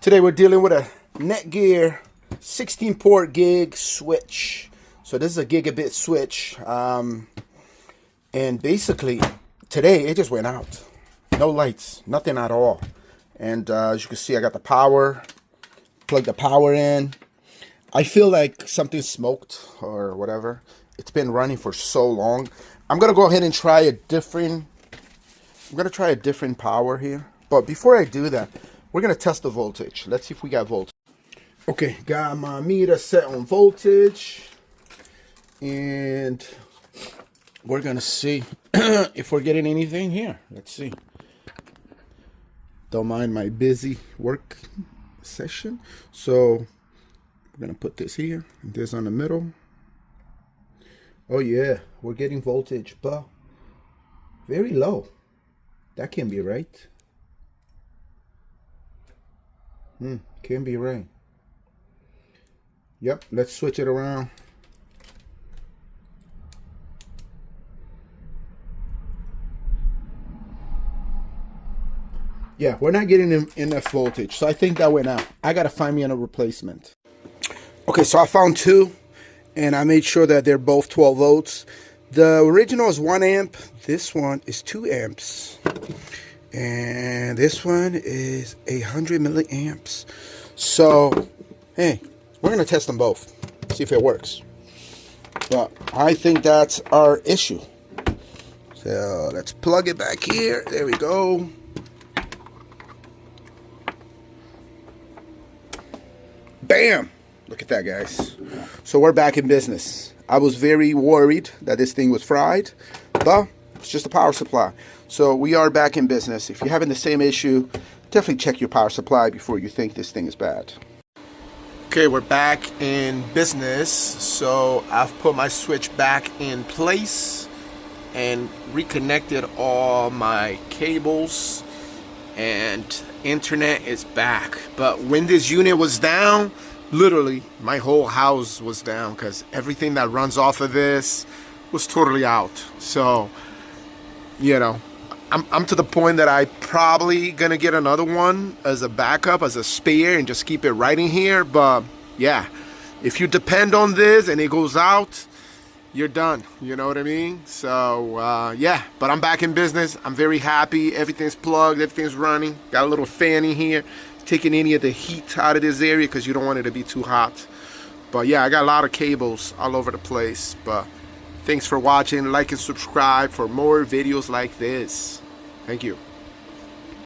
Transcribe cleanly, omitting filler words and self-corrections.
Today we're dealing with a NETGEAR 16 port gig switch. So this is a gigabit switch, and basically today it just went out. No lights, nothing at all. And as you can see, I got the power, plugged the power in. I feel like something smoked or whatever. It's been running for so long. I'm gonna go ahead and try a different power here. But before I do that, we're gonna test the voltage. Let's see if we got voltage. Okay, got my meter set on voltage, and we're gonna see if we're getting anything here. Let's see. Don't mind my busy work session. So we're gonna put this here and this on the middle. Oh yeah, we're getting voltage, but very low. That can't be right. Can't be right. Yep, let's switch it around. Yeah, we're not getting enough voltage, so I think that went out. I gotta find me a replacement. Okay, so I found two, and I made sure that they're both 12 volts. The original is 1 amp. This one is 2 amps. And this one is 100 milliamps. So, hey, we're going to test them both. See if it works. But I think that's our issue. So, let's plug it back here. There we go. Bam! Look at that, guys. So, we're back in business. I was very worried that this thing was fried, but it's just a power supply. So we are back in business. If you're having the same issue, definitely check your power supply before you think this thing is bad. Okay, we're back in business. So I've put my switch back in place and reconnected all my cables, and internet is back. But when this unit was down, literally my whole house was down because everything that runs off of this was totally out. So, you know, I'm to the point that I probably gonna get another one as a backup, as a spare, and just keep it right in here. But yeah, if you depend on this and it goes out, you're done. You know what I mean? So yeah, but I'm back in business. I'm very happy. Everything's plugged, everything's running. Got a little fan in here, taking any of the heat out of this area because you don't want it to be too hot. But yeah, I got a lot of cables all over the place. But thanks for watching. Like and subscribe for more videos like this. Thank you.